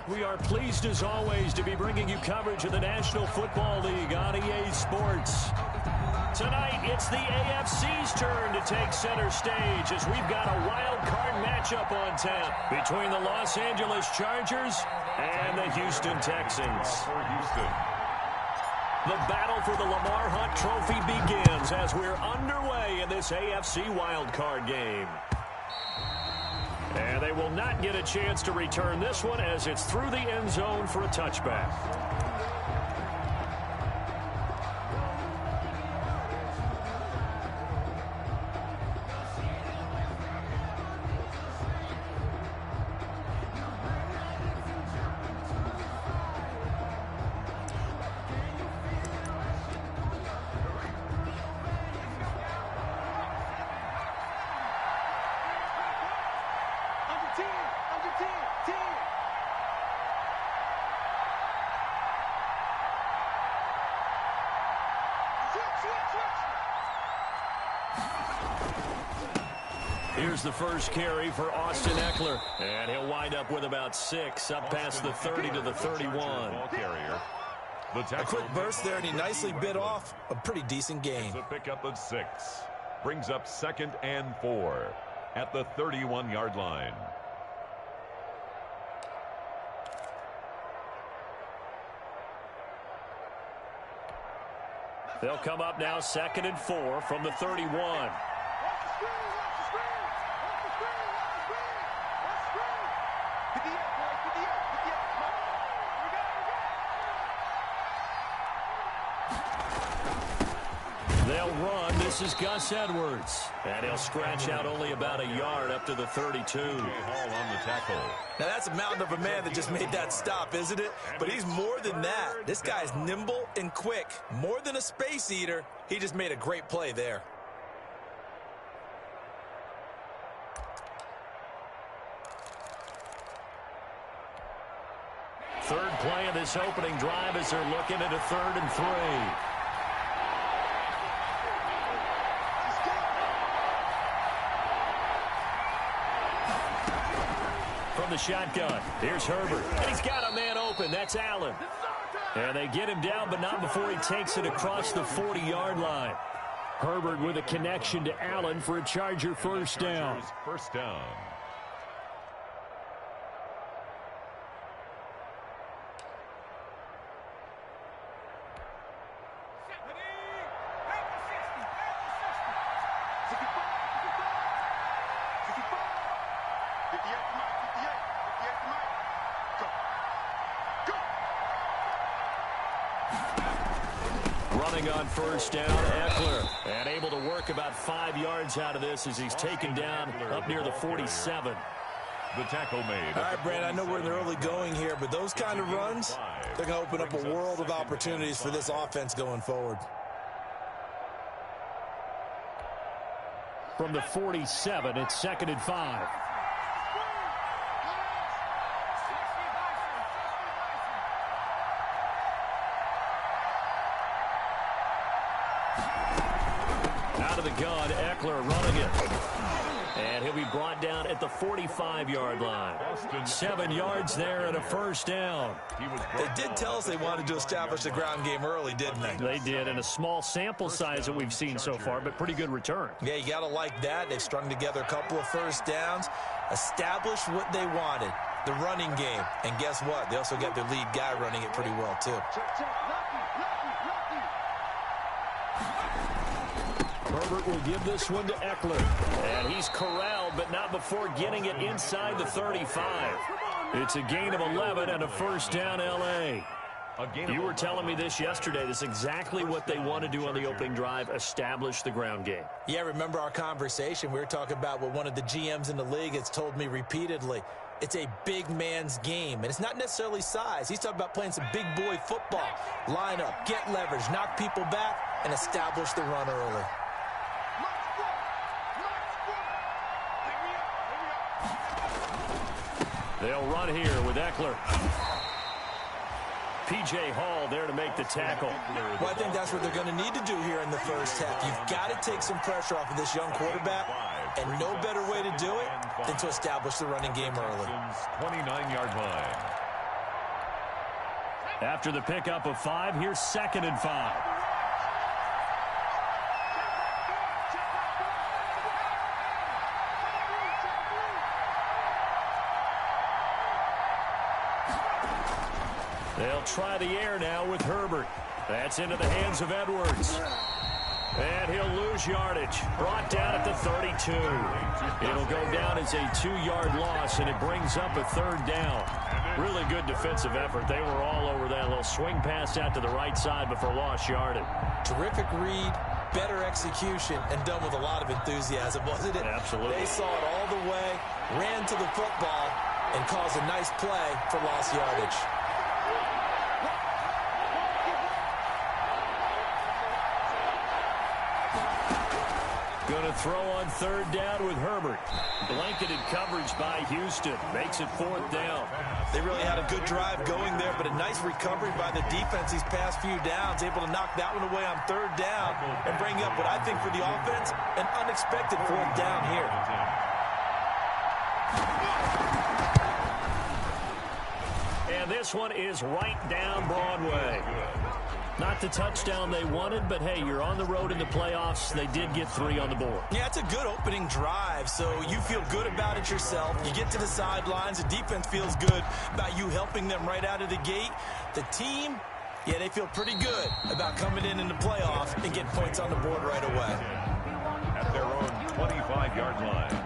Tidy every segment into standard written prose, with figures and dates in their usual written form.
We are pleased as always to be bringing you coverage of the National Football League on EA Sports. Tonight, it's the AFC's turn to take center stage as we've got a wild card matchup on tap between the Los Angeles Chargers and the Houston Texans. The battle for the Lamar Hunt Trophy begins as we're underway in this AFC wildcard game. And they will not get a chance to return this one as it's through the end zone for a touchback. Here's the first carry for Austin Eckler, and he'll wind up with about 6 up past the 30 to the 31. A quick burst there, and he nicely bit off a pretty decent gain. A pickup of 6 brings up 2nd and 4 at the 31-yard line. They'll come up now 2nd and 4 from the 31. They'll run. This is Gus Edwards. And he'll scratch out only about a yard up to the 32. Hall on the tackle. Now, that's a mountain of a man that just made that stop, isn't it? But he's more than that. This guy's nimble and quick. More than a space eater. He just made a great play there. Third play of this opening drive as they're looking at a 3rd and 3. From the shotgun, here's Herbert. And he's got a man open. That's Allen. And they get him down, but not before he takes it across the 40-yard line. Herbert with a connection to Allen for a Charger first down. First down. On first down, Eckler, and able to work about 5 yards out of this as he's taken down up near the 47. The tackle made. All right, Brad, I know we're in the early going here, but those kind of runs, they're going to open up a world of opportunities for this offense going forward. From the 47, it's 2nd and 5. Out of the gun, Eckler running it. And he'll be brought down at the 45-yard line. 7 yards there and a first down. They did tell us they wanted to establish the ground game early, didn't they? They did, and a small sample size that we've seen so far, but pretty good return. Yeah, you got to like that. They've strung together a couple of first downs, established what they wanted, the running game. And guess what? They also got their lead guy running it pretty well, too. Herbert will give this one to Eckler. And he's corralled, but not before getting it inside the 35. It's a gain of 11 and a first down, L.A. You were telling me this yesterday. This is exactly what they want to do on the opening drive, establish the ground game. Yeah, remember our conversation? We were talking about what one of the GMs in the league has told me repeatedly. It's a big man's game, and it's not necessarily size. He's talking about playing some big boy football. Line up, get leverage, knock people back, and establish the run early. They'll run here with Eckler. P.J. Hall there to make the tackle. Well, I think that's what they're going to need to do here in the first half. You've got to take some pressure off of this young quarterback, and no better way to do it than to establish the running game early. 29-yard line. After the pickup of 5, here's 2nd and 5. They'll try the air now with Herbert. That's into the hands of Edwards. And he'll lose yardage. Brought down at the 32. It'll go down as a 2-yard loss, and it brings up a 3rd down. Really good defensive effort. They were all over that little swing pass out to the right side before lost yardage. Terrific read, better execution, and done with a lot of enthusiasm, wasn't it? Absolutely. They saw it all the way, ran to the football, and caused a nice play for lost yardage. Going to throw on 3rd down with Herbert. Blanketed coverage by Houston. Makes it 4th down. They really had a good drive going there, but a nice recovery by the defense these past few downs. Able to knock that one away on 3rd down and bring up what I think for the offense, an unexpected 4th down here. And this one is right down Broadway. Not the touchdown they wanted, but hey, you're on the road in the playoffs. They did get 3 on the board. Yeah, it's a good opening drive, so you feel good about it yourself. You get to the sidelines. The defense feels good about you helping them right out of the gate. The team, yeah, they feel pretty good about coming in the playoff and getting points on the board right away. At their own 25-yard line.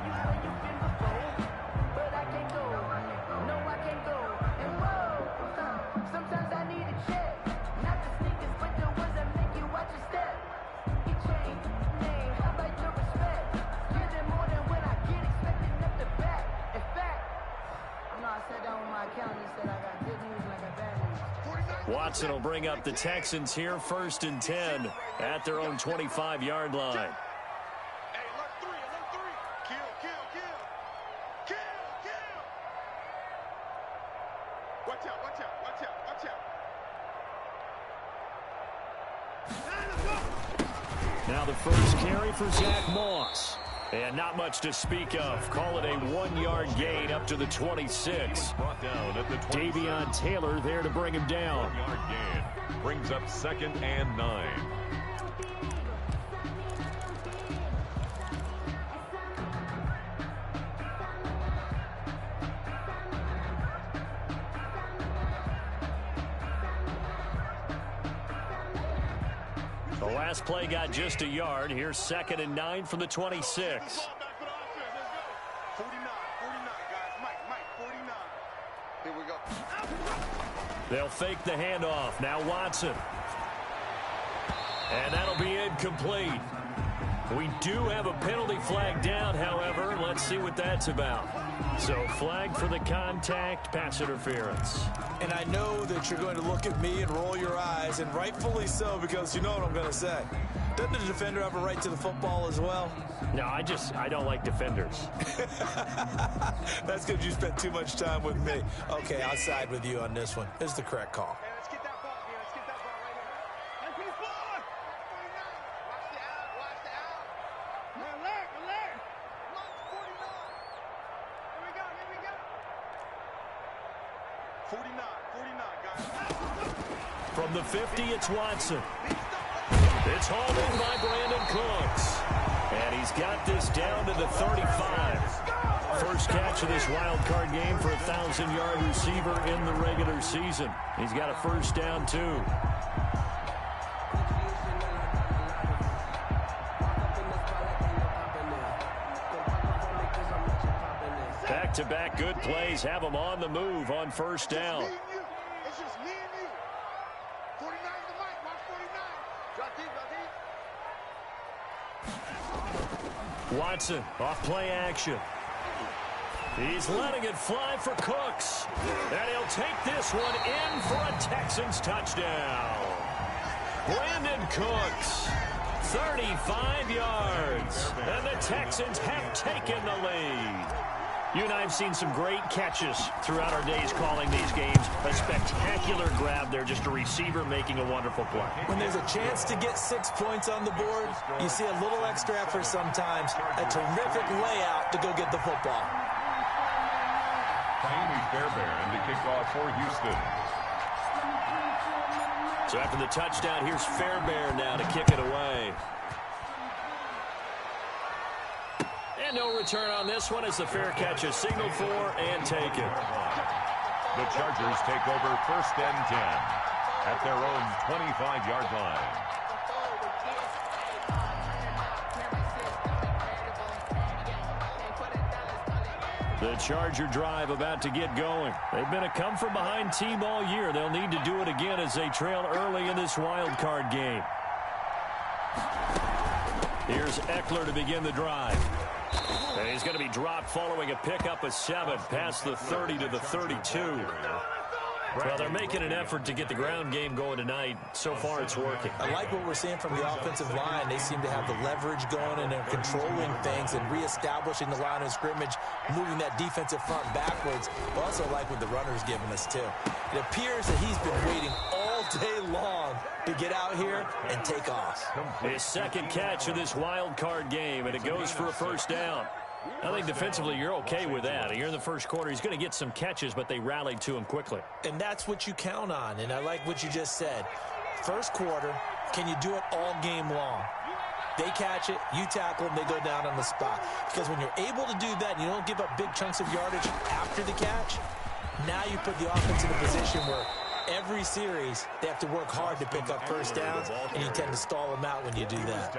Watson will bring up the Texans here, 1st and 10 at their own 25-yard line. Hey, look 3. Kill. Watch out. Now the first carry for Zach Moss. And not much to speak of. Call it a 1-yard gain up to the 26. Brought down at the 26. Davion Taylor there to bring him down. 1-yard gain. Brings up 2nd and 9. The last play got just a yard. Here's 2nd and 9 from the 26. 49, guys. Mike, 49. Here we go. They'll fake the handoff. Now Watson. And that'll be incomplete. We do have a penalty flag down, however. Let's see what that's about. So flag for the contact, pass interference. And I know that you're going to look at me and roll your eyes, and rightfully so, because you know what I'm going to say. Doesn't the defender have a right to the football as well? No, I don't like defenders. That's because you spent too much time with me. Okay, I'll side with you on this one. It's the correct call. Hey, let's get that ball here. Let's get that ball right here. Hey, please, forward. 49. Watch the out. Alert. Mark 49. Here we go. 49, guys. From the 50, it's Watson. It's hauled in by Brandon Cooks. And he's got this down to the 35. First catch of this wild card game for a 1,000-yard receiver in the regular season. He's got a first down, too. Back-to-back good plays have him on the move on first down. It's just me and you. 49 to Mike. Watch 49. Drop deep. Watson off play action. He's letting it fly for Cooks. And he'll take this one in for a Texans touchdown. Brandon Cooks, 35 yards. And the Texans have taken the lead. You and I have seen some great catches throughout our days calling these games. A spectacular grab there, just a receiver making a wonderful play. When there's a chance to get 6 points on the board, you see a little extra effort sometimes. A terrific layout to go get the football. Miami Fairbairn to kick off for Houston. So after the touchdown, here's Fairbairn now to kick it away. And no return on this one as the fair catch is signaled for and taken. The Chargers take over 1st and 10 at their own 25-yard line. The Charger drive about to get going. They've been a come-from-behind team all year. They'll need to do it again as they trail early in this wild card game. Here's Eckler to begin the drive. And he's going to be dropped following a pickup of 7 past the 30 to the 32. Well, they're making an effort to get the ground game going tonight. So far, it's working. I like what we're seeing from the offensive line. They seem to have the leverage going and they're controlling things and reestablishing the line of scrimmage, moving that defensive front backwards. I also like what the runner's giving us, too. It appears that he's been waiting all day long to get out here and take off. His second catch of this wild card game, and it goes for a first down. I think defensively you're okay with that. Here in the first quarter, he's going to get some catches, but they rallied to him quickly. And that's what you count on, and I like what you just said. First quarter, can you do it all game long? They catch it, you tackle them, they go down on the spot. Because when you're able to do that and you don't give up big chunks of yardage after the catch, now you put the offense in a position where every series, they have to work hard to pick up first downs, and you tend to stall them out when you do that.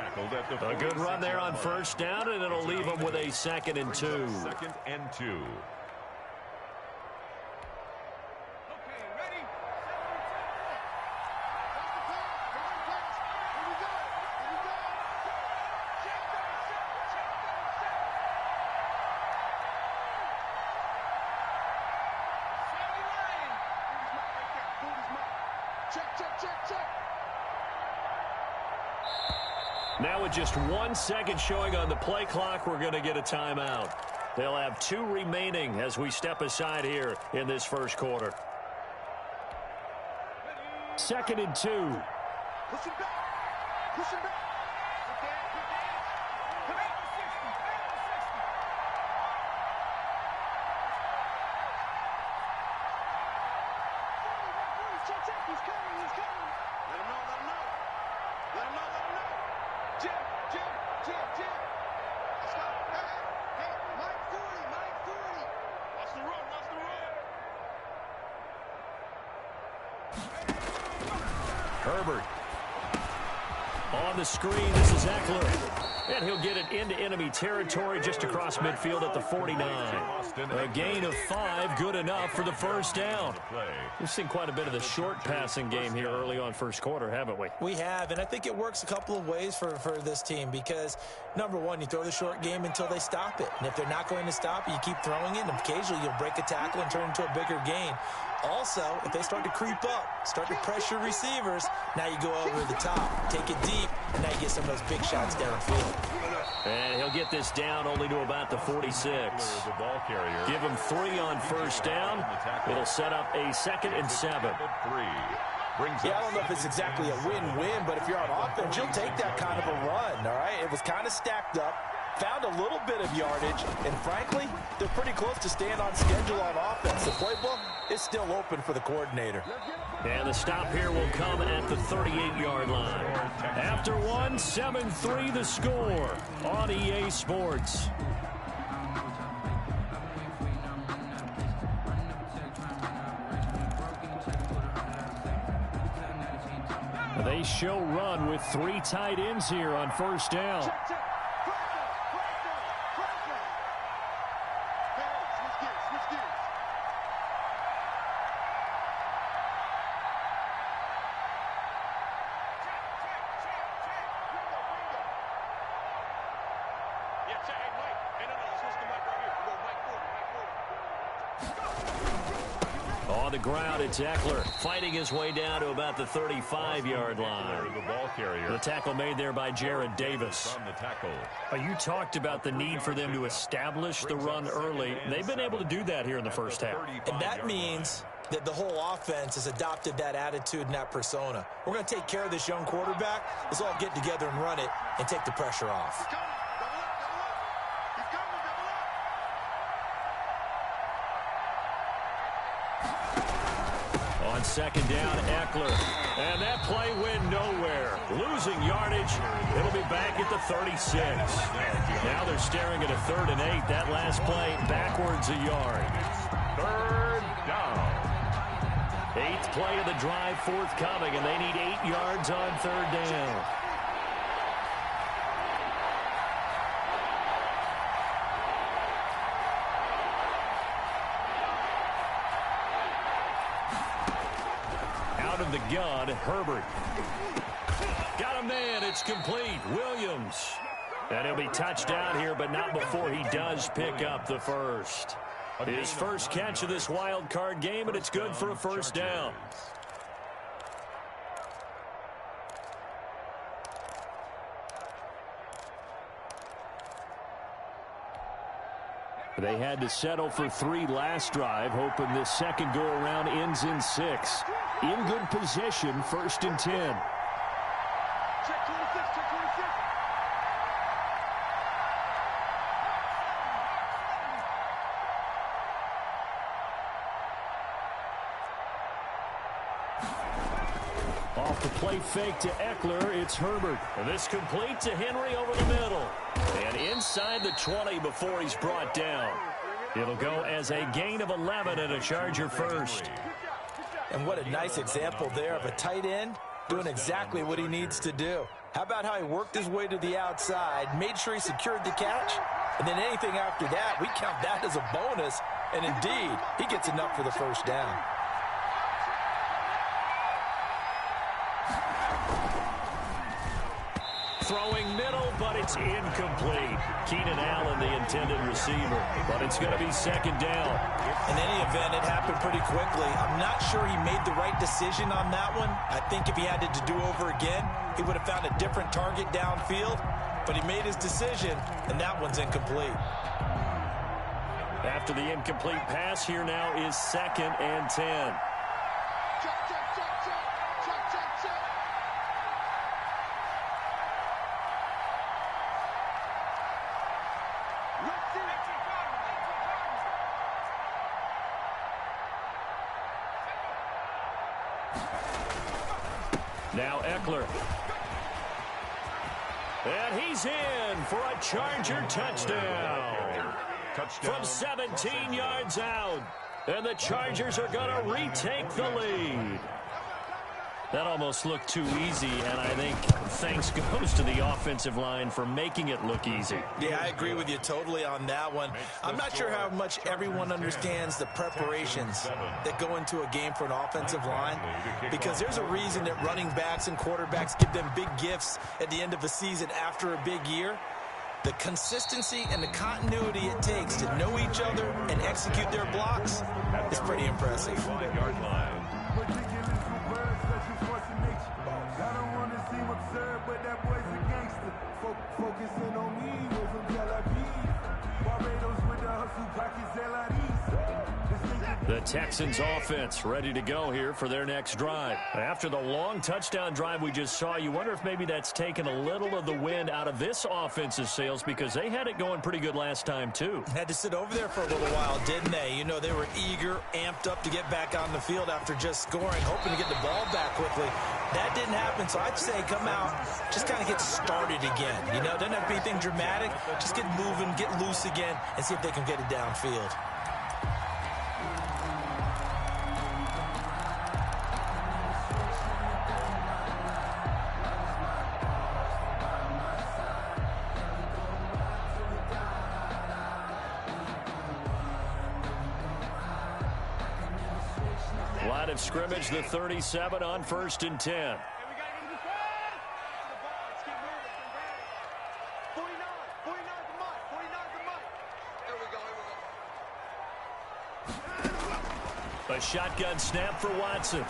A good run there on first down, and it'll leave them with a 2nd and 2. 2nd and 2. Now with just 1 second showing on the play clock, we're going to get a timeout. They'll have 2 remaining as we step aside here in this first quarter. 2nd and 2. Push him back. Push him back. He's coming. He's coming. Let him know. Let him know. Let him know. Let him know. Jim. Let's go. Hey, Mike 40. Watch the run. Herbert. On the screen, this is Eckler. And he'll get it into enemy territory just across midfield at the 49. A gain of 5, good enough for the first down. We've seen quite a bit of the short passing game here early on first quarter, haven't we? We have, and I think it works a couple of ways for this team because, number one, you throw the short game until they stop it. And if they're not going to stop it, you keep throwing it, and occasionally you'll break a tackle and turn it into a bigger gain. Also, if they start to creep up, start to pressure receivers, now you go over the top, take it deep, and now you get some of those big shots downfield. And he'll get this down only to about the 46. Give him 3 on first down. It'll set up a 2nd and 7. Yeah, I don't know if it's exactly a win-win, but if you're on offense, you'll take that kind of a run, all right? It was kind of stacked up, found a little bit of yardage, and frankly, they're pretty close to staying on schedule on offense. The playbook is still open for the coordinator. And the stop here will come at the 38-yard line. After 1, 7-3 the score on EA Sports. They show run with 3 tight ends here on first down. On the ground, it's Eckler fighting his way down to about the 35-yard line. The tackle made there by Jared Davis. You talked about the need for them to establish the run early. They've been able to do that here in the first half. And that means that the whole offense has adopted that attitude and that persona. We're going to take care of this young quarterback. Let's all get together and run it and take the pressure off. On second down, Eckler. And that play went nowhere. Losing yardage. It'll be back at the 36. Now they're staring at a 3rd and 8. That last play backwards a yard. 3rd down. 8th play of the drive forthcoming, and they need 8 yards on 3rd down. Out of the gun, Herbert. Got a man. It's complete. Williams. And he'll be touched down here, but not before he does pick up the first. His first catch of this wild card game, and it's good for a first down. They had to settle for 3 last drive, hoping this second go-around ends in 6. In good position, 1st and 10. Check 26, check 26. Off the play fake to Eckler, it's Herbert. And this complete to Henry over the middle. And inside the 20 before he's brought down. It'll go as a gain of 11 and a Charger first. And what a nice example there of a tight end doing exactly what he needs to do. How about how he worked his way to the outside, made sure he secured the catch, and then anything after that, we count that as a bonus. And indeed, he gets enough for the first down. Throwing middle, but it's incomplete. Keenan Allen, the intended receiver, but it's going to be second down. In any event, it happened pretty quickly. I'm not sure he made the right decision on that one. I think if he had it to do over again, he would have found a different target downfield, but he made his decision, and that one's incomplete. After the incomplete pass, here now is 2nd and 10. Check, check, check, check. Check, check, check. Let's see. Now Eckler. And he's in for a Charger touchdown. From 17 yards out. And the Chargers are going to retake the lead. That almost looked too easy, and I think thanks goes to the offensive line for making it look easy. Yeah, I agree with you totally on that one. I'm not sure how much everyone understands the preparations that go into a game for an offensive line, because there's a reason that running backs and quarterbacks give them big gifts at the end of a season after a big year. The consistency and the continuity it takes to know each other and execute their blocks is pretty impressive. Focusing on me, we're from Tel Aviv. Barbados with the hustle, pockets The Texans offense ready to go here for their next drive. After the long touchdown drive we just saw, you wonder if maybe that's taken a little of the wind out of this offense's sails, because they had it going pretty good last time too. Had to sit over there for a little while, didn't they? You know, they were eager, amped up to get back on the field after just scoring, hoping to get the ball back quickly. That didn't happen, so I'd say come out, just kind of get started again. You know, doesn't have to be anything dramatic. Just get moving, get loose again, and see if they can get it downfield. Line of scrimmage, the 37 on 1st and 10. Hey, we got to get to the side. To the ball. Let's keep moving. 49. 49 is the mark. 49 is the mark. Here we go. Here we go. A shotgun snap for Watson.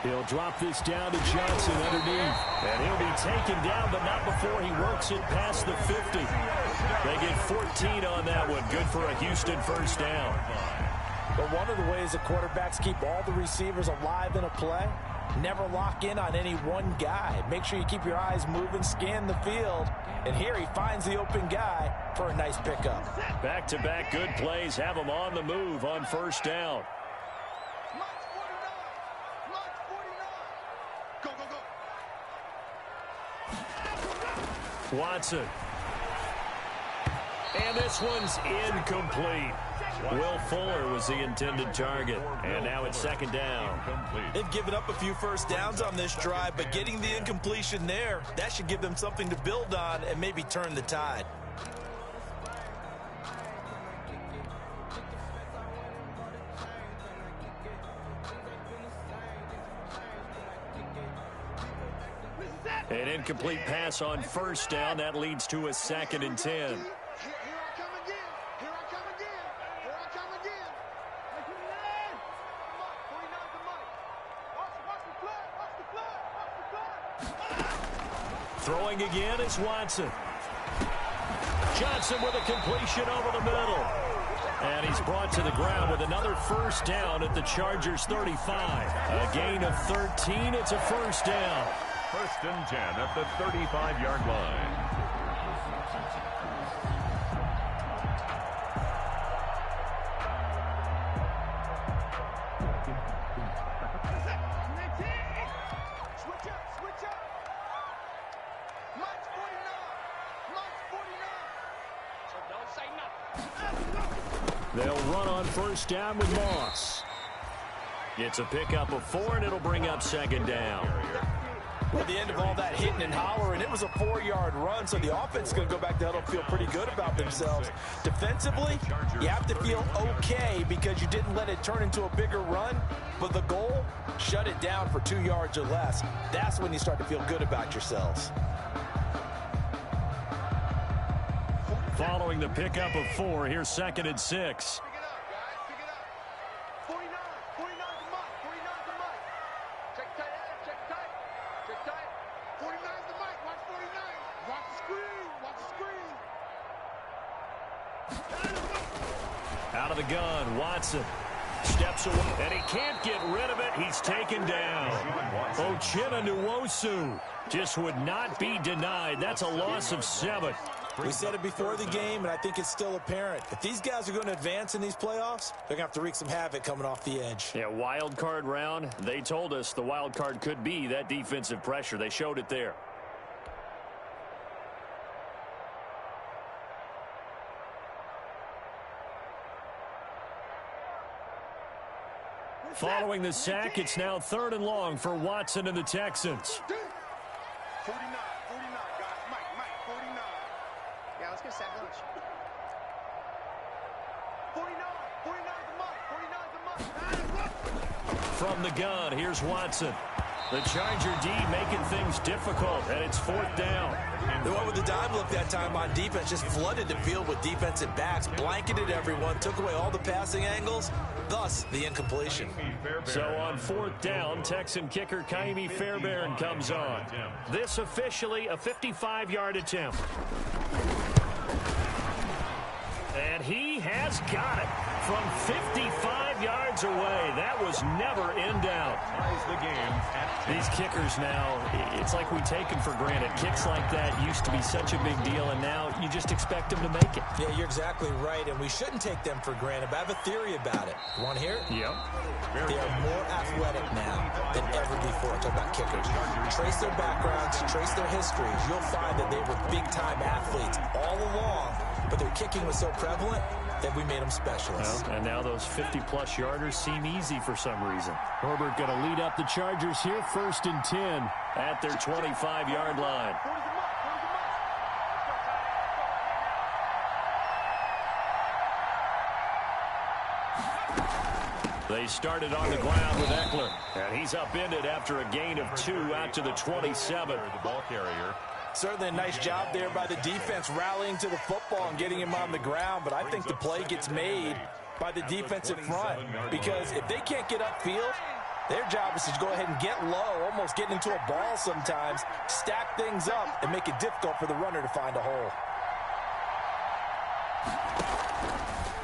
He'll drop this down to Johnson underneath. And he'll be taken down, but not before he works it past the 50. They get 14 on that one. Good for a Houston first down. But one of the ways the quarterbacks keep all the receivers alive in a play, never lock in on any one guy. Make sure you keep your eyes moving, scan the field. And here he finds the open guy for a nice pickup. Back-to-back good plays have him on the move on first down. March 49. Go, go, go. Watson. And this one's incomplete. Will Fuller was the intended target. And now it's second down. They've given up a few first downs on this drive, but getting the incompletion there, that should give them something to build on and maybe turn the tide. An incomplete pass on first down. That leads to a 2nd and 10. Here I come again. Here I come again. Here I come again. 49's the mic. Watch the flood. Watch the flood. Watch the flood. Throwing again is Watson. Johnson with a completion over the middle. And he's brought to the ground with another first down at the Chargers 35. A gain of 13. It's a first down. 1st and 10 at the 35-yard line. Switch up, switch up. Mike's 49. Mike's 49. So don't say nothing. They'll run on first down with Moss. It's a pickup of 4, and it'll bring up second down. At the end of all that hitting and hollering, it was a 4-yard run, so the offense is going to go back to huddle, feel pretty good about themselves. Defensively, you have to feel okay because you didn't let it turn into a bigger run, but the goal, shut it down for 2 yards or less. That's when you start to feel good about yourselves. Following the pickup of 4, here's 2nd and 6. Pick it up, guys. Pick it up. 49. 49's the mic. 49's the mic. Check tight. Check tight. Check tight. 49's the mic. Watch 49. Watch the screen. Watch the screen. Out of the gun, Watson steps away, and he can't get rid of it. He's taken down. Uchenna Nwosu just would not be denied. That's a loss of 7. We said it before the game, and I think it's still apparent. If these guys are going to advance in these playoffs, they're going to have to wreak some havoc coming off the edge. Yeah, wild card round. They told us the wild card could be that defensive pressure. They showed it there. Following the sack, it's now 3rd and long for Watson and the Texans. 49, guys. Mike, 49. Yeah, let's get sack lunch. 49 the mic. From the gun, here's Watson. The Charger D making things difficult, and it's 4th down. They went with the dime look that time on defense, just flooded the field with defensive backs, blanketed everyone, took away all the passing angles, thus the incompletion. So on 4th down, Texan kicker Kaimi Fairbairn comes on. This officially a 55-yard attempt. And he has got it from 55 yards away. That was never in doubt. These kickers now, it's like we take them for granted. Kicks like that used to be such a big deal, and now you just expect them to make it. Yeah, you're exactly right, and we shouldn't take them for granted, but I have a theory about it. You want to hear it? Yep. They are more athletic now than ever before. Talk about kickers. Trace their backgrounds, trace their histories. You'll find that they were big-time athletes all along, but their kicking was so prevalent that we made them specialists. Well, and now those 50-plus yarders seem easy for some reason. Herbert going to lead up the Chargers here, 1st and 10 at their 25-yard line. They started on the ground with Eckler, and he's upended after a gain of 2 out to the 27. The ball carrier. Certainly a nice job there by the defense rallying to the football and getting him on the ground, but I think the play gets made by the defensive front because if they can't get upfield, their job is to go ahead and get low, almost get into a ball sometimes, stack things up, and make it difficult for the runner to find a hole.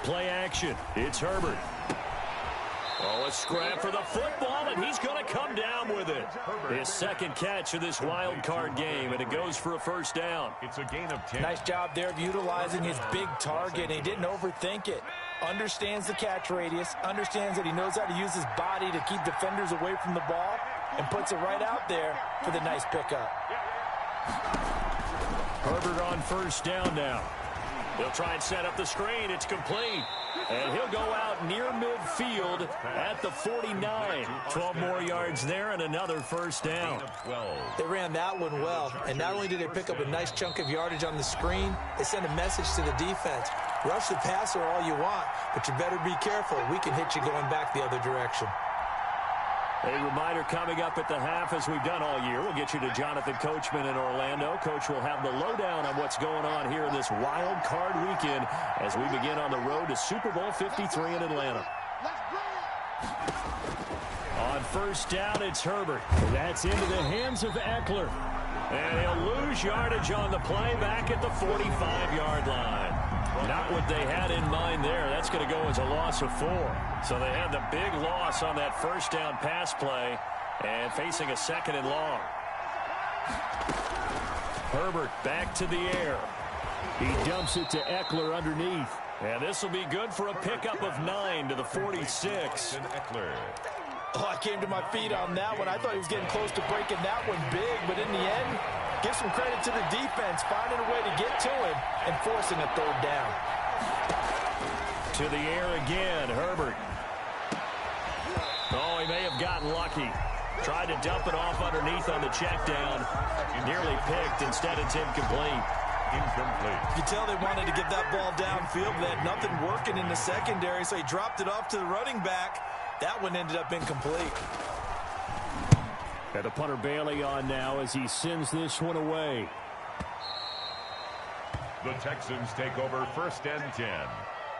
Play action. It's Herbert. Oh, a scrap for the football, and he's going to come down with it. His 2nd catch of this wild card game, and it goes for a 1st down. It's a gain of 10. Nice job there of utilizing his big target. He didn't overthink it. Understands the catch radius, understands that he knows how to use his body to keep defenders away from the ball, and puts it right out there for the nice pickup. Herbert on first down now. He'll try and set up the screen. It's complete. And he'll go out near midfield at the 49. 12 more yards there and another first down. They ran that one well. And not only did they pick up a nice chunk of yardage on the screen, they sent a message to the defense. Rush the passer all you want, but you better be careful. We can hit you going back the other direction. A reminder coming up at the half, as we've done all year. We'll get you to Jonathan Coachman in Orlando. Coach will have the lowdown on what's going on here in this wild card weekend as we begin on the road to Super Bowl 53 in Atlanta. On first down, it's Herbert. That's into the hands of Eckler. And he'll lose yardage on the play back at the 45-yard line. Not what they had in mind there. That's going to go as a loss of 4. So they had the big loss on that first down pass play and facing a second and long. Herbert back to the air. He dumps it to Eckler underneath. And this will be good for a pickup of 9 to the 46. Oh, I came to my feet on that one. I thought he was getting close to breaking that one big, but in the end, give some credit to the defense, finding a way to get to him and forcing a third down. To the air again, Herbert. Oh, he may have gotten lucky. Tried to dump it off underneath on the check down. Nearly picked. Instead, it's incomplete. You can tell they wanted to get that ball downfield, but they had nothing working in the secondary, so he dropped it off to the running back. That one ended up incomplete. And the punter Bailey on now as he sends this one away. The Texans take over first and 10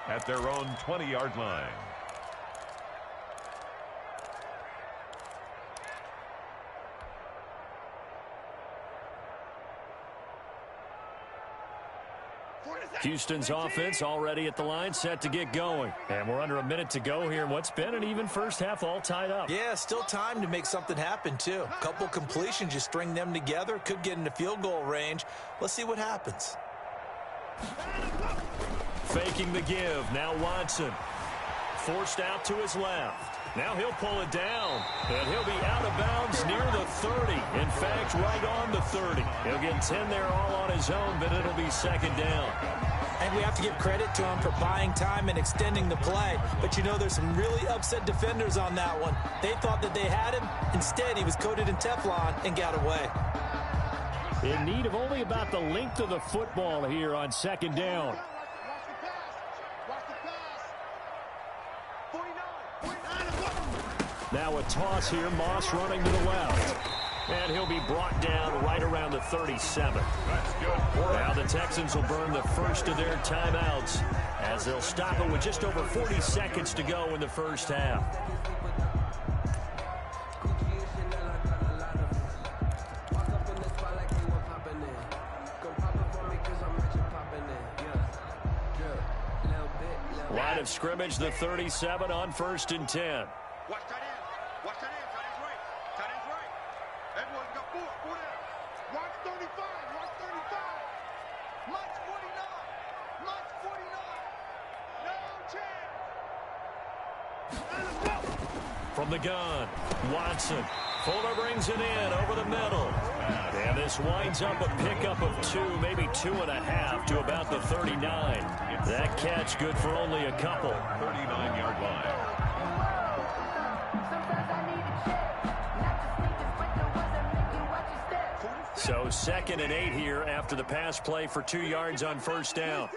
at their own 20-yard line. Houston's offense already at the line, set to get going. And we're under a minute to go here in what's been an even first half, all tied up. Yeah, still time to make something happen, too. A couple completions, you string them together, could get into field goal range. Let's see what happens. Faking the give, now Watson. Forced out to his left. Now he'll pull it down, and he'll be out of bounds near the 30. In fact, right on the 30. He'll get 10 there all on his own, but it'll be second down. And we have to give credit to him for buying time and extending the play. But, you know, there's some really upset defenders on that one. They thought that they had him. Instead, he was coated in Teflon and got away. In need of only about the length of the football here on second down. Now a toss here, Moss running to the left. And he'll be brought down right around the 37. Now the Texans will burn the first of their timeouts as they'll stop it with just over 40 seconds to go in the first half. Line of scrimmage, the 37 on first and 10. Watch that end. Watch that end. Tight end's right. Tight end's right. Everyone got four there. Watch 35. Watch 35. Watch 49. Watch 49. No chance. From the gun, Watson. Fuller brings it in over the middle. And this winds up a pickup of 2, maybe 2.5 to about the 39. That catch good for only a couple. 39-yard line. So 2nd and 8 here after the pass play for 2 yards on first down.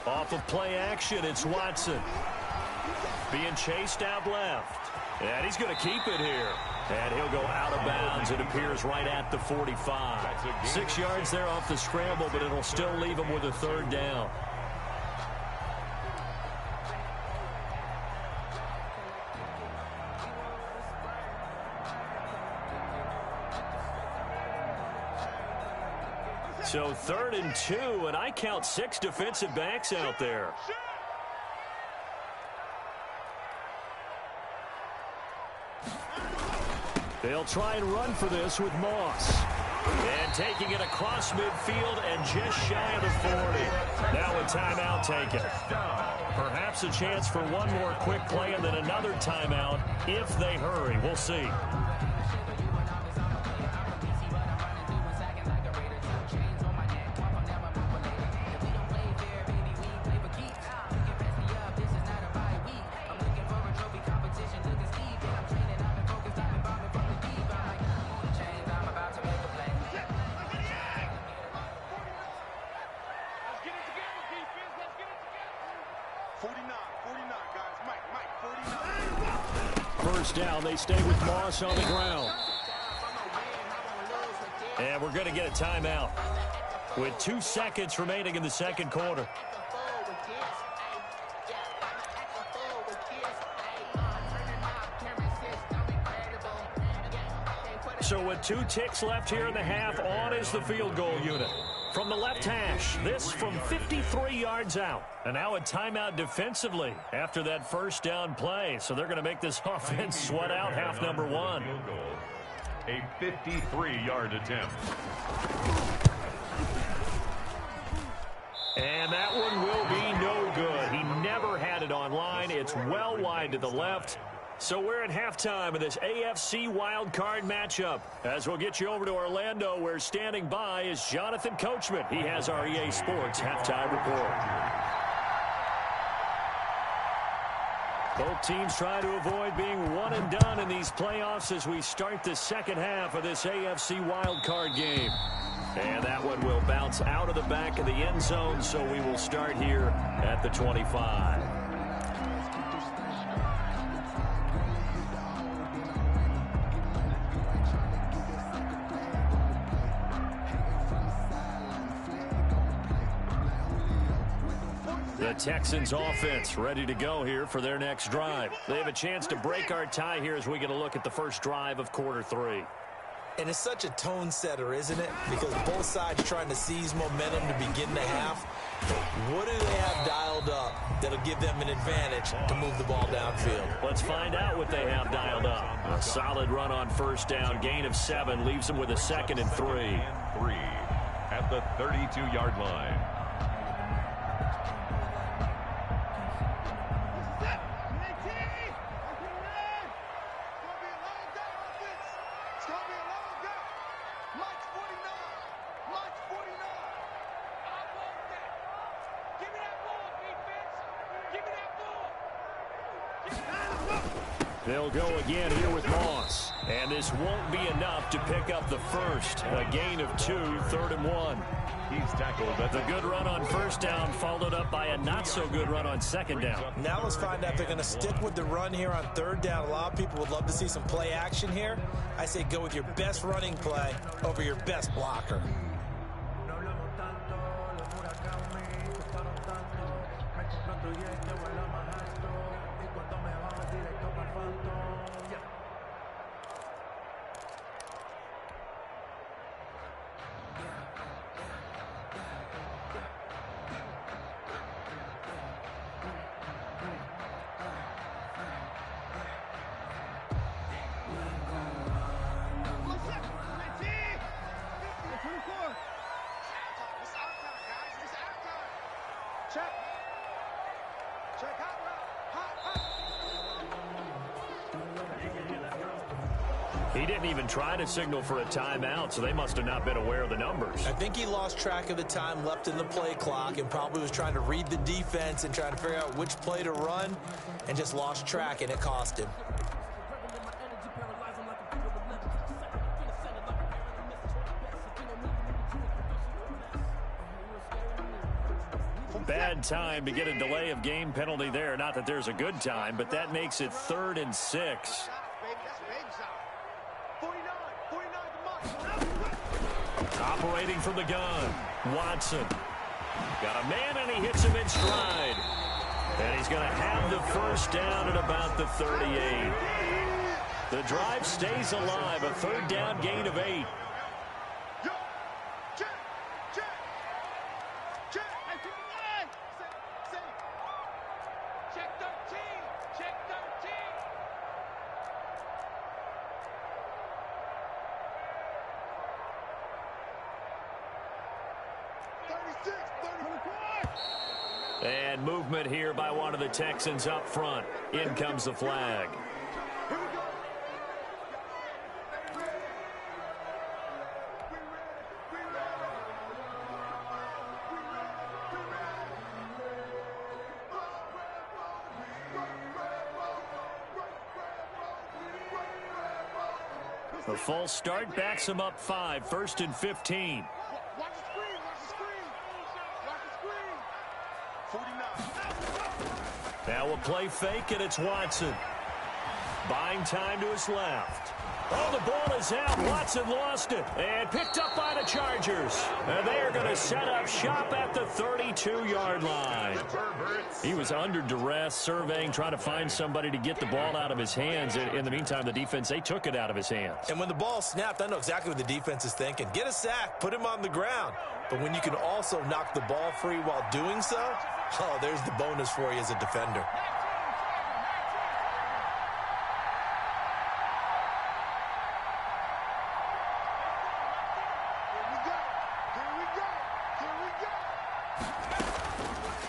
Off of play action, it's Watson. Being chased out left. And he's going to keep it here. And he'll go out of bounds. It appears right at the 45. 6 yards there off the scramble, but it'll still leave him with a third down. So 3rd and 2, and I count 6 defensive backs out there. They'll try and run for this with Moss. And taking it across midfield and just shy of the 40. Now a timeout taken. Perhaps a chance for one more quick play and then another timeout if they hurry. We'll see. First down, they stay with Moss on the ground. And we're going to get a timeout with 2 seconds remaining in the second quarter. So with 2 ticks left here in the half, on is the field goal unit. From the left hash, this from 53 yards out. And now a timeout defensively after that first down play. So they're going to make this offense sweat out half number 1. A 53-yard attempt. And that one will be no good. He never had it online. It's well wide to the left. So we're at halftime of this AFC wildcard matchup. As we'll get you over to Orlando, where standing by is Jonathan Coachman. He has our EA Sports halftime report. Both teams trying to avoid being one and done in these playoffs as we start the second half of this AFC wildcard game. And that one will bounce out of the back of the end zone, so we will start here at the 25. The Texans offense ready to go here for their next drive. They have a chance to break our tie here as we get a look at the first drive of quarter 3. And it's such a tone setter, isn't it? Because both sides trying to seize momentum to begin the half. What do they have dialed up that'll give them an advantage to move the ball downfield? Let's find out what they have dialed up. A solid run on first down, gain of 7, leaves them with a 2nd and 3. At the 32-yard line. They'll go again here with Moss. And this won't be enough to pick up the first. A gain of 2, 3rd and 1. He's tackled at the good run on first down, followed up by a not-so-good run on second down. Now let's find out if they're going to stick with the run here on 3rd down. A lot of people would love to see some play action here. I say go with your best running play over your best blocker. He didn't even try to signal for a timeout, so they must have not been aware of the numbers. I think he lost track of the time left in the play clock and probably was trying to read the defense and trying to figure out which play to run and just lost track, and it cost him. Bad time to get a delay of game penalty there. Not that there's a good time, but that makes it 3rd and 6. Operating from the gun, Watson. Got a man, and he hits him in stride. And he's going to have the first down at about the 38. The drive stays alive, a 3rd down gain of 8. And movement here by one of the Texans up front. In comes the flag. The false start backs him up 5, 1st and 15. Watch the screen, watch the screen. Watch the screen. 49. Now a play fake, and it's Watson. Buying time to his left. Oh, the ball is out. Watson lost it and picked up by the Chargers. And they are going to set up shop at the 32-yard line. He was under duress, surveying, trying to find somebody to get the ball out of his hands. In the meantime, the defense, they took it out of his hands. And when the ball snapped, I know exactly what the defense is thinking. Get a sack, put him on the ground. But when you can also knock the ball free while doing so, oh, there's the bonus for you as a defender.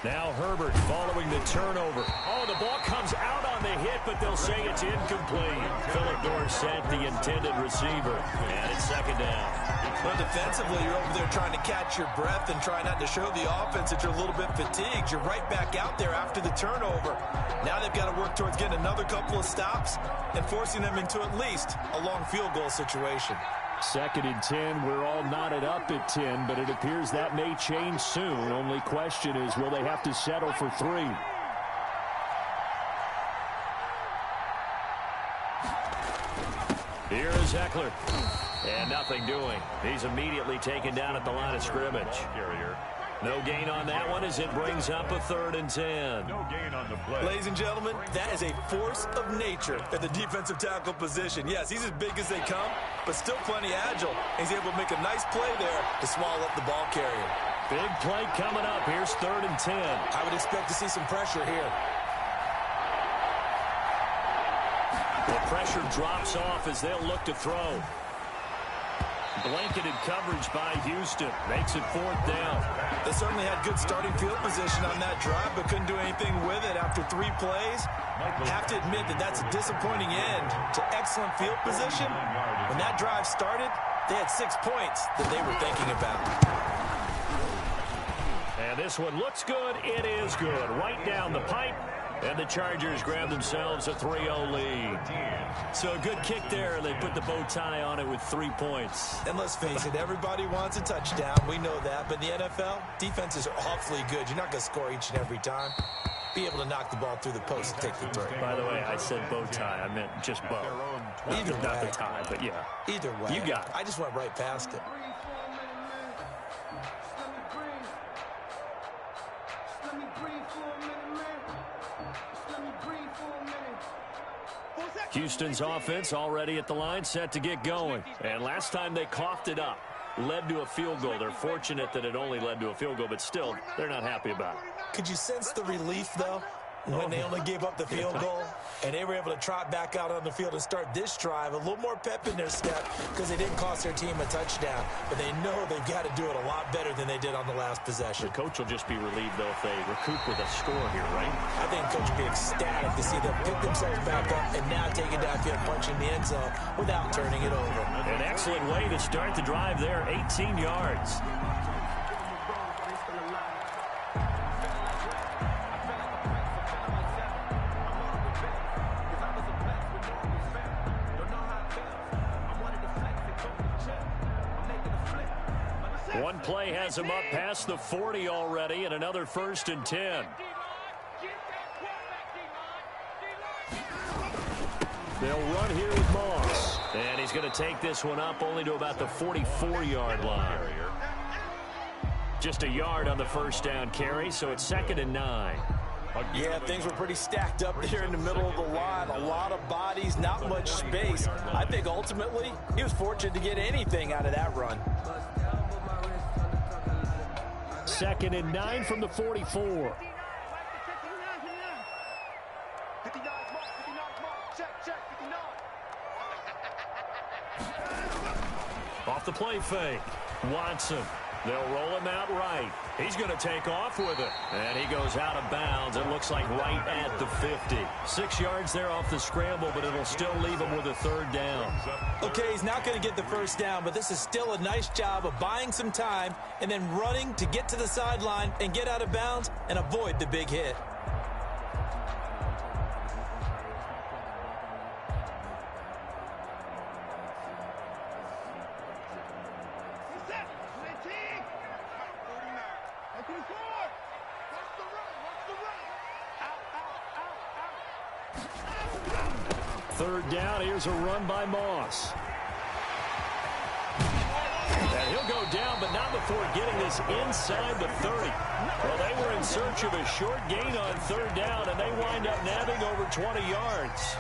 Now Herbert following the turnover. Oh, the ball comes out on the hit, but they'll say it's incomplete. Philip Dorsett, the intended receiver. And it's 2nd down. Well, defensively, you're over there trying to catch your breath and try not to show the offense that you're a little bit fatigued. You're right back out there after the turnover. Now they've got to work towards getting another couple of stops and forcing them into at least a long field goal situation. 2nd and 10. We're all knotted up at 10, but it appears that may change soon. Only question is, will they have to settle for 3? Here is Eckler. And nothing doing. He's immediately taken down at the line of scrimmage. No gain on that one as it brings up a 3rd and 10. No gain on the play. Ladies and gentlemen, that is a force of nature at the defensive tackle position. Yes, he's as big as they come, but still plenty agile. He's able to make a nice play there to swallow up the ball carrier. Big play coming up. Here's 3rd and 10. I would expect to see some pressure here. The pressure drops off as they'll look to throw. Blanketed coverage by Houston. Makes it 4th down. They certainly had good starting field position on that drive, but couldn't do anything with it after 3 plays. Have to admit that that's a disappointing end to excellent field position. When that drive started, they had 6 points that they were thinking about. And this one looks good. It is good. Right down the pipe. And the Chargers grab themselves a 3-0 lead. So a good kick there. They put the bow tie on it with 3 points. And let's face it, everybody wants a touchdown. We know that. But in the NFL, defenses are awfully good. You're not going to score each and every time. Be able to knock the ball through the post and take the throw. By the way, I said bow tie. I meant just bow. Either way. Not the tie, but yeah. Either way. You got it. I just went right past it. Houston's offense already at the line, set to get going. And last time they coughed it up, led to a field goal. They're fortunate that it only led to a field goal, but still, they're not happy about it. Could you sense the relief, though, when they only gave up the field goal? And they were able to trot back out on the field and start this drive. A little more pep in their step because they didn't cost their team a touchdown. But they know they've got to do it a lot better than they did on the last possession. The coach will just be relieved, though, if they recoup with a score here, right? I think the coach will be ecstatic to see them pick themselves back up and now take it downfield, punching the end zone without turning it over. An excellent way to start the drive there, 18 yards. One play has him up past the 40 already, and another 1st and 10. They'll run here with Moss. And he's going to take this one up only to about the 44-yard line. Just a yard on the 1st down carry, so it's 2nd and 9. Yeah, things were pretty stacked up there in the middle of the line. A lot of bodies, not much space. I think ultimately he was fortunate to get anything out of that run. 2nd and 9 from the 44. Off the play fake. Watson They'll roll him out right. He's going to take off with it. And he goes out of bounds. It looks like right at the 50. 6 yards there off the scramble, but it'll still leave him with a third down. Okay, he's not going to get the first down, but this is still a nice job of buying some time and then running to get to the sideline and get out of bounds and avoid the big hit. Third down, here's a run by Moss. And he'll go down, but not before getting this inside the 30. Well, they were in search of a short gain on third down, and they wind up nabbing over 20 yards.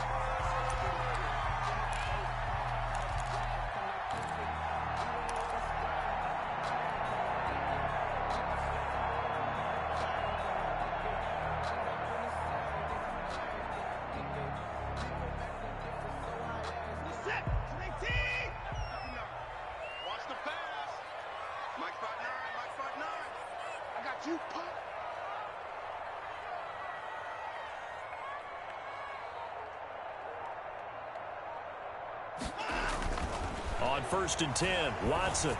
On 1st and 10, Watson.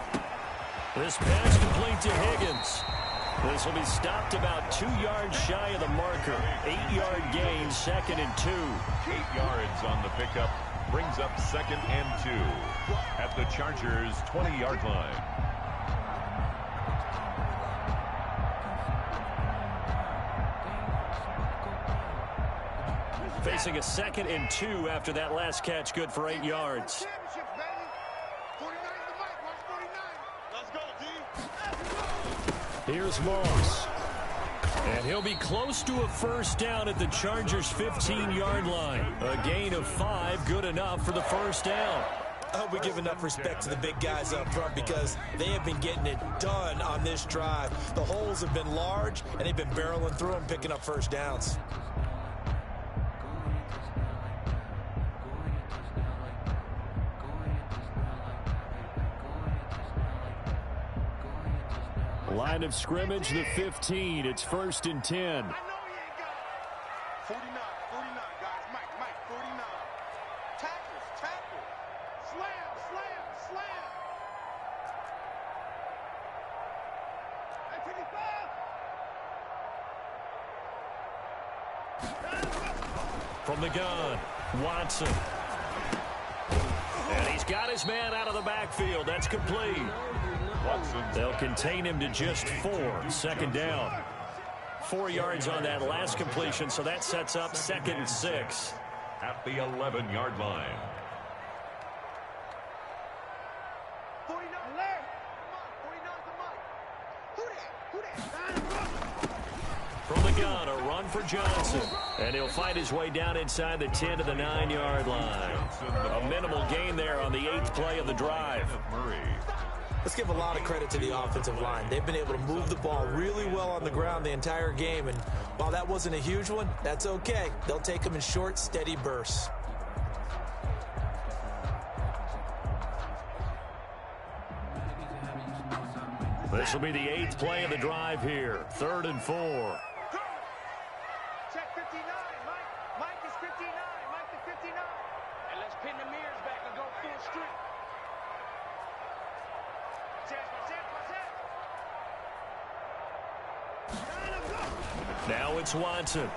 This pass complete to Higgins. This will be stopped about 2 yards shy of the marker. 8-yard gain, 2nd and 2. 8 yards on the pickup brings up 2nd and 2 at the Chargers' 20-yard line. Facing a 2nd and 2 after that last catch, good for 8 yards. Here's Moss. And he'll be close to a first down at the Chargers' 15-yard line. A gain of 5, good enough for the first down. I hope we give enough respect to the big guys up front because they have been getting it done on this drive. The holes have been large, and they've been barreling through them, picking up first downs. Line of scrimmage, the 15. It's 1st and 10. I know he ain't got it. 49, guys. Mike, 49. Tackle. Slam. Hey, 55. From the gun, Watson. And he's got his man out of the backfield. That's complete. They'll contain him to just 4. 2nd down. 4 yards on that last completion, so that sets up 2nd and 6. At the 11-yard line. 49. Who that? From the gun, a run for Johnson. And he'll fight his way down inside the 10 to the 9-yard line. A minimal gain there on the 8th play of the drive. Let's give a lot of credit to the offensive line. They've been able to move the ball really well on the ground the entire game, and while that wasn't a huge one, that's okay. They'll take them in short, steady bursts. This will be the 8th play of the drive here. 3rd and 4. Check 59. Mike is 59. Mike is 59. And let's pin the mirrors back and go full street. Now it's Watson.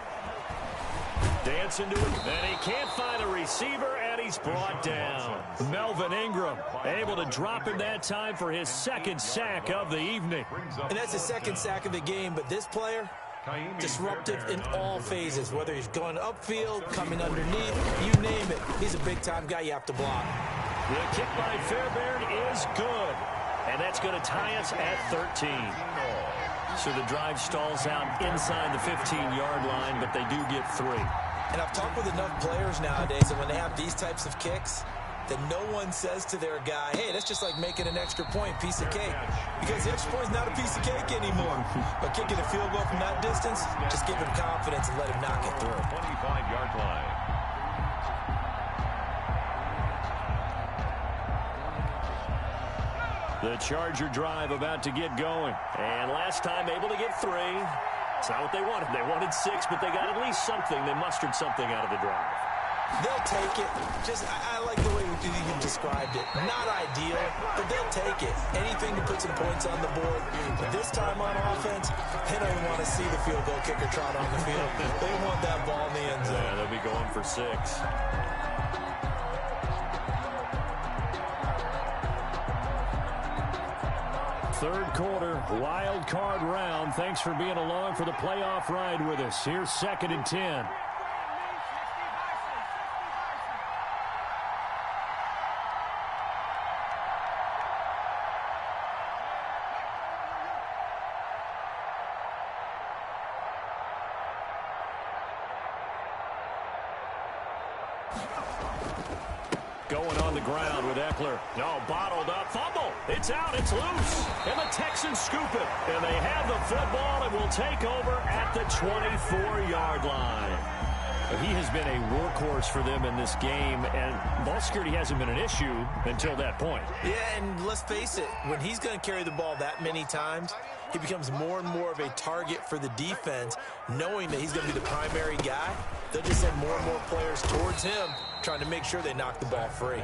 Dancing to it, and he can't find a receiver, and he's brought down. Melvin Ingram able to drop him that time for his 2nd sack of the evening. And that's his 2nd sack of the game, but this player, disruptive in all phases, whether he's going upfield, coming underneath, you name it. He's a big-time guy you have to block. The kick by Fairbairn is good, and that's going to tie us at 13. So the drive stalls out inside the 15-yard line, but they do get 3. And I've talked with enough players nowadays, and when they have these types of kicks, that no one says to their guy, hey, that's just like making an extra point, piece of cake. Because the extra point is not a piece of cake anymore. But kicking a field goal from that distance, just give him confidence and let him knock it through. 25-yard line. The Charger drive about to get going. And last time able to get 3. It's not what they wanted. They wanted 6, but they got at least something. They mustered something out of the drive. They'll take it. I like the way you described it. Not ideal, but they'll take it. Anything to put some points on the board. But this time on offense, they don't want to see the field goal kicker trot on the field. They want that ball in the end zone. Yeah, they'll be going for 6. Third quarter, wild card round. Thanks for being along for the playoff ride with us. Here's 2nd and 10. Going on the ground with Eckler. No, bottled up. Fumble. It's out. It's loose. And the Texans scoop it. And they have the football and will take over at the 24-yard line. He has been a workhorse for them in this game, and ball security hasn't been an issue until that point. Yeah, and let's face it, when he's going to carry the ball that many times, he becomes more and more of a target for the defense, knowing that he's going to be the primary guy. They'll just send more and more players towards him, trying to make sure they knock the ball free.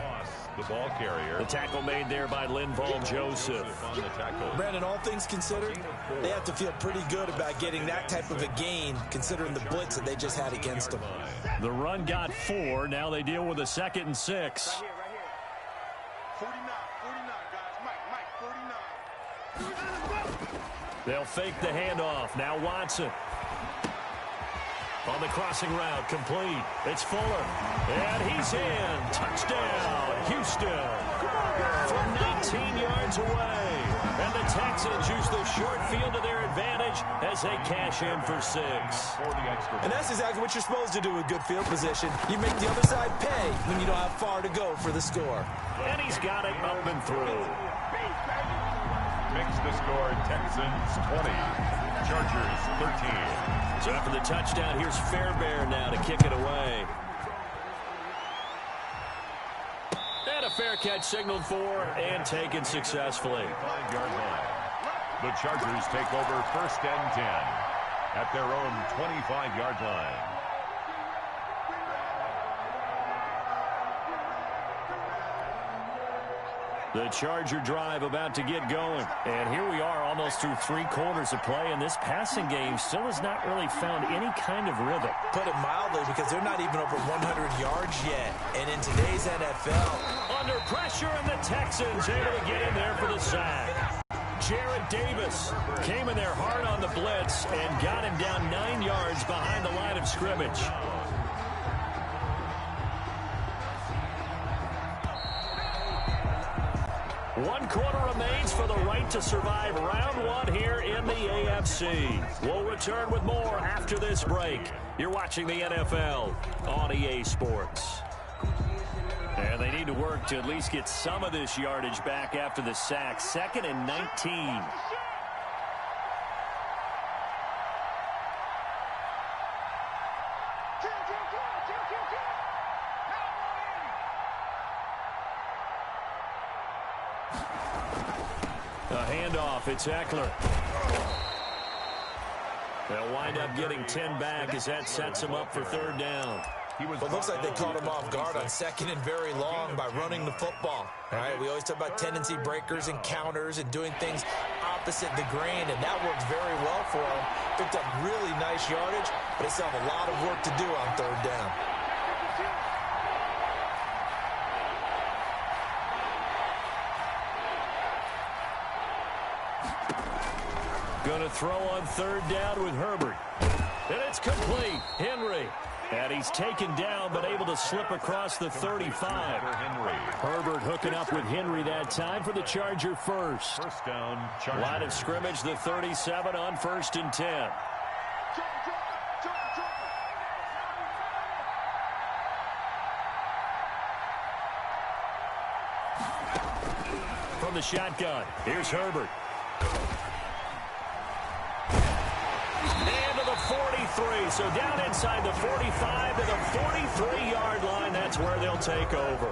The ball carrier. The tackle made there by Linval Joseph. Brandon, all things considered, they have to feel pretty good about getting that type of a gain, considering the blitz that they just had against them. The run got 4. Now they deal with a 2nd and 6. Right here. 49, guys. Mike, 49. They'll fake the handoff. Now Watson. On the crossing route, complete. It's Fuller. And he's in. Touchdown, Houston. From 19 yards away. And the Texans use the short field to their advantage as they cash in for 6. And that's exactly what you're supposed to do with good field position. You make the other side pay when you don't have far to go for the score. And he's got it up and through. Makes the score Texans 20, Chargers 13. So after the touchdown, here's Fairbairn now to kick it away. And a fair catch signaled for and taken successfully. 5-yard line. The Chargers take over 1st and 10 at their own 25-yard line. The Charger drive about to get going. And here we are almost through 3 quarters of play, and this passing game still has not really found any kind of rhythm. Put it mildly, because they're not even over 100 yards yet. And in today's NFL, under pressure, and the Texans able to get in there for the sack. Jarrett Davis came in there hard on the blitz and got him down 9 yards behind the line of scrimmage. One quarter remains for the right to survive round 1 here in the AFC. We'll return with more after this break. You're watching the NFL on EA Sports. And they need to work to at least get some of this yardage back after the sack. 2nd and 19. A handoff, it's Eckler. They'll wind up getting 10 back as that sets him up for 3rd down. Well, it looks like they caught him off guard on 2nd and very long by running the football. All right, we always talk about tendency breakers and counters and doing things opposite the grain, and that works very well for them. Picked up really nice yardage, but they still have a lot of work to do on 3rd down. Going to throw on 3rd down with Herbert. And it's complete. Henry. And he's taken down, but able to slip across the 35. Herbert hooking up with Henry that time for the Charger first. 1st down, Chargers. Line of scrimmage, the 37 on 1st and 10. From the shotgun, here's Herbert. And to the 43, so down inside the 45 to the 43-yard line. That's where they'll take over.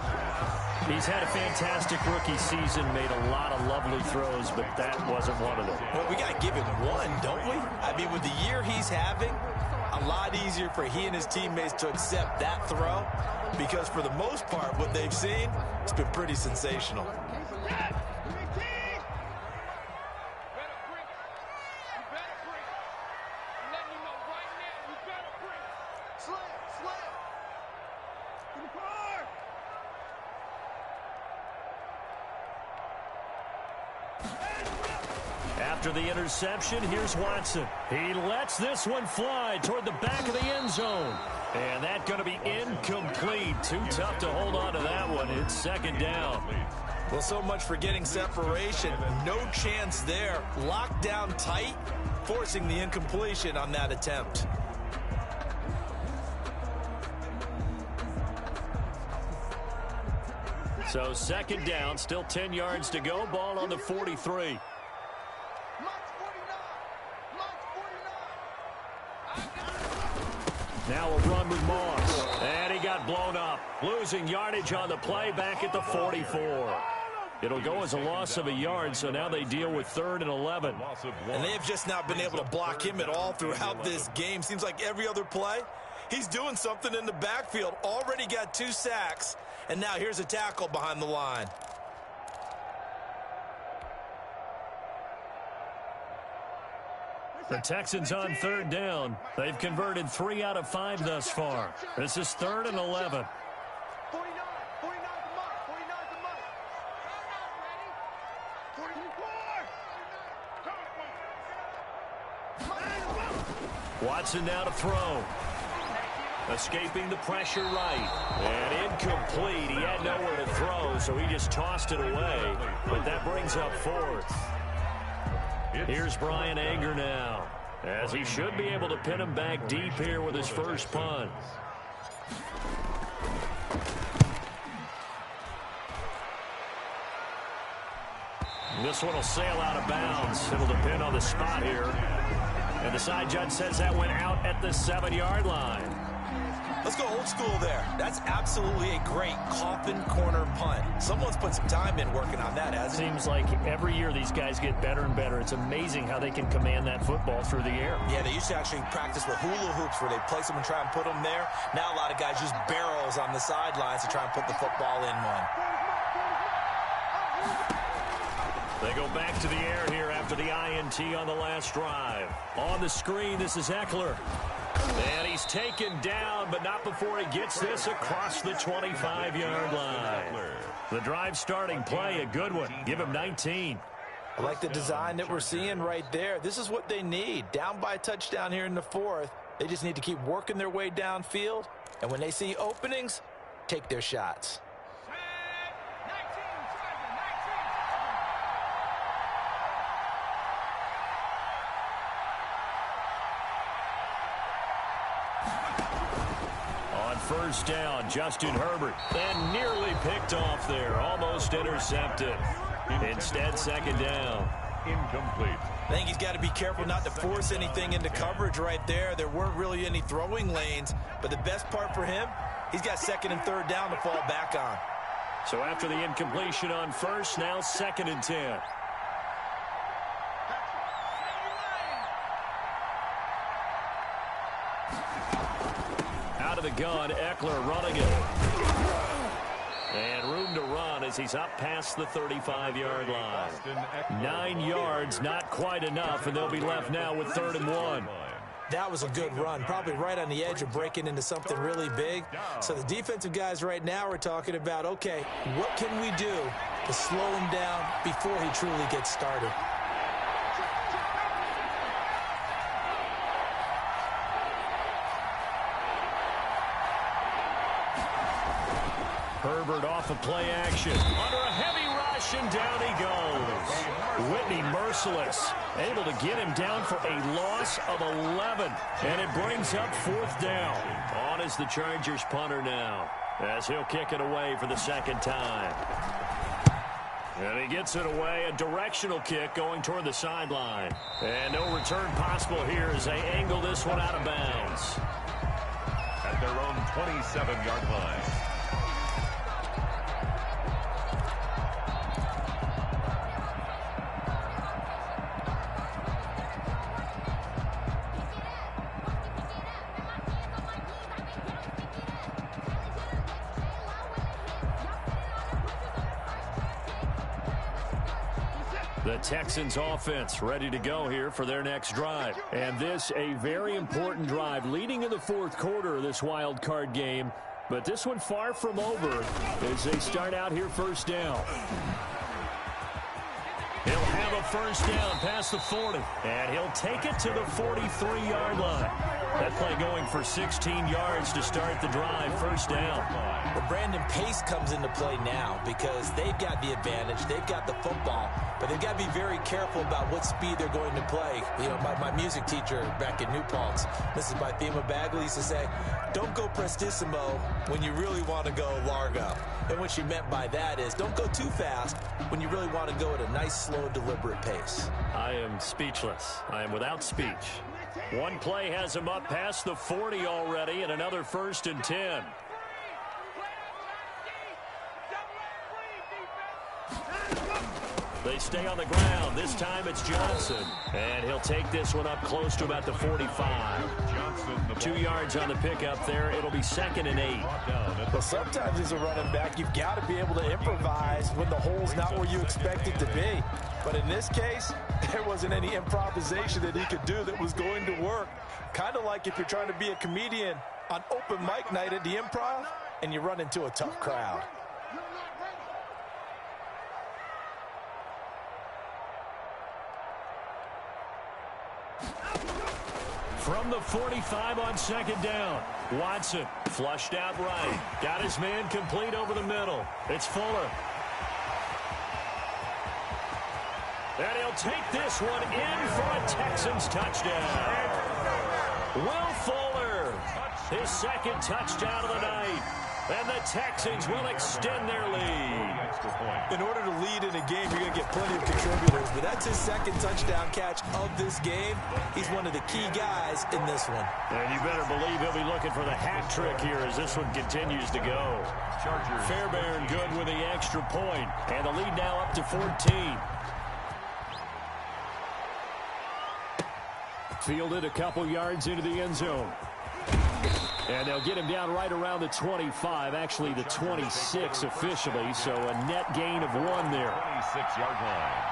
He's had a fantastic rookie season, made a lot of lovely throws, but that wasn't one of them. Well, we got to give him one, don't we? I mean, with the year he's having, a lot easier for he and his teammates to accept that throw, because for the most part, what they've seen, it's been pretty sensational. After the interception, here's Watson. He lets this one fly toward the back of the end zone. And that's going to be incomplete. Too tough to hold on to that one. It's second down. Well, so much for getting separation. No chance there. Locked down tight, forcing the incompletion on that attempt. So second down, still 10 yards to go. Ball on the 43. Now a run with Moss. And he got blown up. Losing yardage on the play back at the 44. It'll go as a loss of a yard, so now they deal with 3rd and 11. And they've just not been able to block him at all throughout this game. Seems like every other play, he's doing something in the backfield. Already got 2 sacks, and now here's a tackle behind the line. The Texans on 3rd down. They've converted 3 out of 5 thus far. This is 3rd and 11. Watson now to throw. Escaping the pressure right. And incomplete. He had nowhere to throw, so he just tossed it away. But that brings up 4th. Here's Brian Anger now, as he should be able to pin him back deep here with his first punt. This one will sail out of bounds. It'll depend on the spot here. And the side judge says that went out at the 7-yard line. Let's go old school there. That's absolutely a great coffin corner punt. Someone's put some time in working on that, hasn't he? Seems like every year these guys get better and better. It's amazing how they can command that football through the air. Yeah, they used to actually practice with hula hoops where they place them and try and put them there. Now a lot of guys use barrels on the sidelines to try and put the football in one. They go back to the air here after the INT on the last drive. On the screen, this is Eckler. And he's taken down, but not before he gets this across the 25-yard line. The drive starting play, a good one. Give him 19. I like the design that we're seeing right there. This is what they need. Down by a touchdown here in the 4th. They just need to keep working their way downfield. And when they see openings, take their shots. First down, Justin Herbert. And nearly picked off there. Almost intercepted. Instead, second down. Incomplete. I think he's got to be careful not to force anything into coverage right there. There weren't really any throwing lanes. But the best part for him, he's got 2nd and 3rd down to fall back on. So after the incompletion on first, now 2nd and 10. Out of the gun, Eckler running it. And room to run as he's up past the 35-yard line. 9 yards, not quite enough, and they'll be left now with 3rd and 1. That was a good run, probably right on the edge of breaking into something really big. So the defensive guys right now are talking about, okay, what can we do to slow him down before he truly gets started? Herbert off of play action. Under a heavy rush, and down he goes. Whitney merciless. Able to get him down for a loss of 11. And it brings up 4th down. On is the Chargers punter now, as he'll kick it away for the 2nd time. And he gets it away. A directional kick going toward the sideline. And no return possible here as they angle this one out of bounds. At their own 27-yard line. The Texans offense ready to go here for their next drive. And this a very important drive leading in the fourth quarter of this wild card game. But this one far from over as they start out here first down. He'll have a first down past the 40. And he'll take it to the 43-yard line. That play going for 16 yards to start the drive, first down. Well, Brandon, pace comes into play now because they've got the advantage. They've got the football, but they've got to be very careful about what speed they're going to play. You know, my music teacher back in New Paltz, Mrs. Bythema Bagley, used to say, don't go prestissimo when you really want to go largo. And what she meant by that is don't go too fast when you really want to go at a nice, slow, deliberate pace. I am speechless. I am without speech. One play has him up past the 40 already, and another 1st and 10. They stay on the ground. This time it's Johnson. And he'll take this one up close to about the 45. 2 yards on the pickup there. It'll be 2nd and 8. Well, sometimes as a running back, you've got to be able to improvise when the hole's not where you expect it to be. But in this case, there wasn't any improvisation that he could do that was going to work. Kind of like if you're trying to be a comedian on open mic night at the Improv and you run into a tough crowd. From the 45 on 2nd down. Watson flushed out right. Got his man complete over the middle. It's Fuller. And he'll take this one in for a Texans touchdown. Will Fuller, his 2nd touchdown of the night. And the Texans will extend their lead. In order to lead in a game, you're going to get plenty of contributors. But that's his 2nd touchdown catch of this game. He's one of the key guys in this one. And you better believe he'll be looking for the hat trick here as this one continues to go. Fairbairn good with the extra point. And the lead now up to 14. Fielded a couple yards into the end zone. And they'll get him down right around the 25, actually the 26 officially, so a net gain of 1 there. 26-yard line.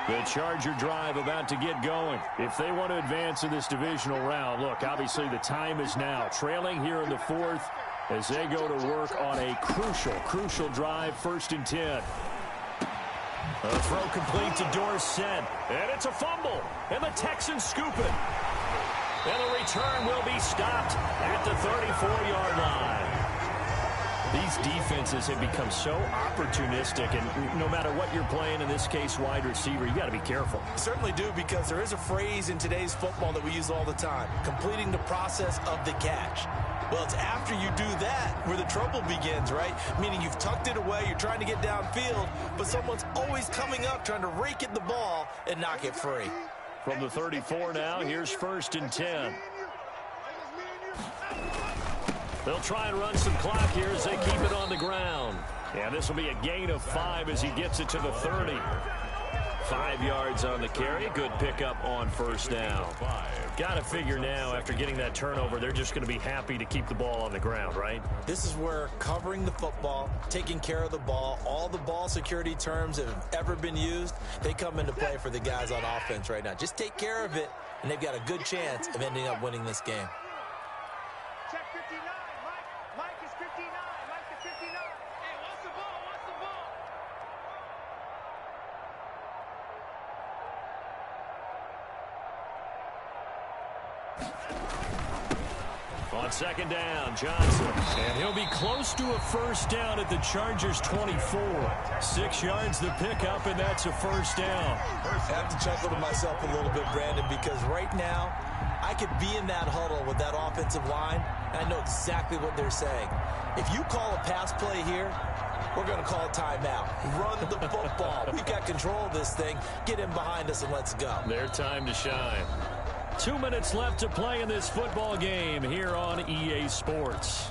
The Charger drive about to get going. If they want to advance in this divisional round, look, obviously the time is now. Trailing here in the 4th as they go to work on a crucial drive, 1st and 10. A throw complete to Dorsett, and it's a fumble, and the Texans scoop it. And the return will be stopped at the 34-yard line. These defenses have become so opportunistic, and no matter what you're playing, in this case, wide receiver, you got to be careful. Certainly do, because there is a phrase in today's football that we use all the time, completing the process of the catch. Well, it's after you do that where the trouble begins, right? Meaning you've tucked it away, you're trying to get downfield, but someone's always coming up trying to rake at the ball and knock it free. From the 34 now, here's 1st and 10. They'll try and run some clock here as they keep it on the ground. And this will be a gain of 5 as he gets it to the 30. 5 yards on the carry. Good pickup on 1st down. Got to figure now, after getting that turnover, they're just going to be happy to keep the ball on the ground, right? This is where covering the football, taking care of the ball, all the ball security terms that have ever been used, they come into play for the guys on offense right now. Just take care of it, and they've got a good chance of ending up winning this game. Check 59. Mike is 59. Mike is 59. Hey, what's the ball? What's the ball? On 2nd down, Johnson. And he'll be close to a 1st down at the Chargers' 24. 6 yards the pickup, and that's a 1st down. I have to chuckle to myself a little bit, Brandon, because right now I could be in that huddle with that offensive line, and I know exactly what they're saying. If you call a pass play here, we're going to call a timeout. Run the football. We've got control of this thing. Get in behind us and let's go. Their time to shine. 2 minutes left to play in this football game here on EA Sports.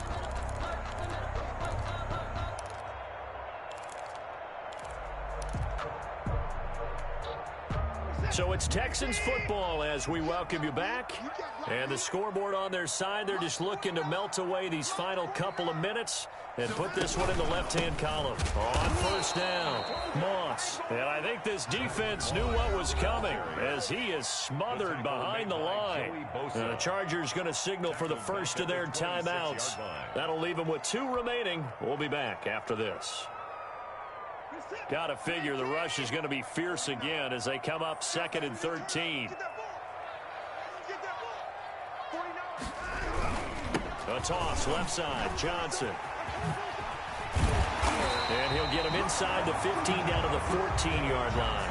So it's Texans football as we welcome you back And the scoreboard on their side, they're just looking to melt away these final couple of minutes and put this one in the left-hand column. On first down, Moss. And I think this defense knew what was coming as he is smothered behind the line. And the Chargers going to signal for the first of their timeouts. That'll leave them with 2 remaining. We'll be back after this. Got to figure the rush is going to be fierce again as they come up 2nd and 13. A toss, left side, Johnson. And he'll get him inside the 15 down to the 14-yard line.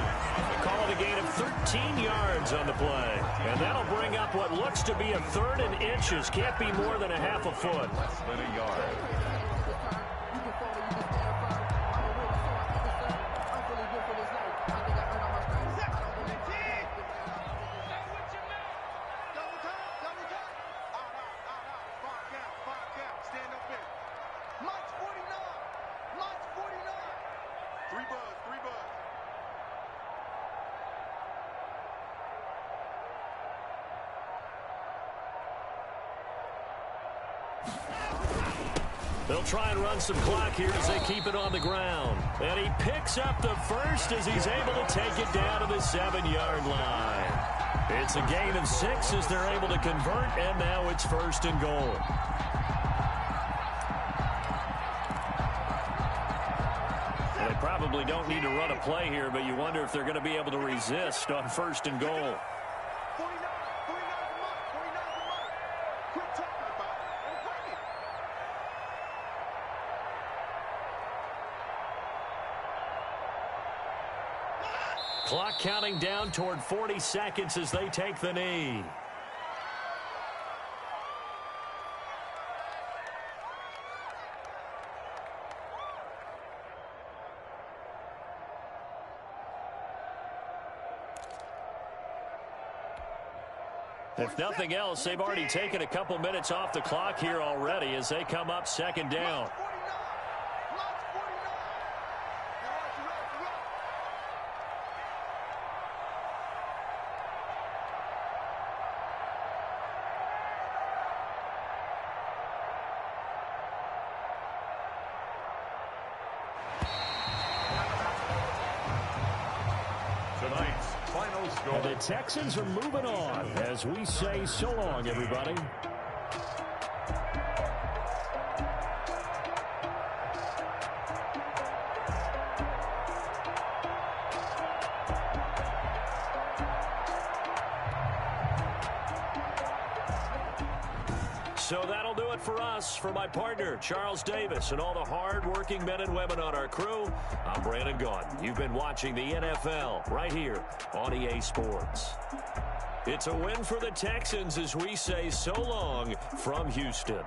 Call it a gain of 13 yards on the play. And that'll bring up what looks to be a 3rd and inches. Can't be more than a half a foot. Less than a yard. They'll try and run some clock here as they keep it on the ground. And he picks up the first as he's able to take it down to the 7-yard line. It's a gain of 6 as they're able to convert, and now it's 1st and goal. They probably don't need to run a play here, but you wonder if they're going to be able to resist on 1st and goal. Clock counting down toward 40 seconds as they take the knee. If nothing else, they've already taken a couple minutes off the clock here already as they come up 2nd down. And the Texans are moving on as we say so long, everybody. So that'll do it for us. For my partner, Charles Davis, and all the hard-working men and women on our crew, I'm Brandon Gaudin. You've been watching the NFL right here on EA Sports. It's a win for the Texans as we say so long from Houston.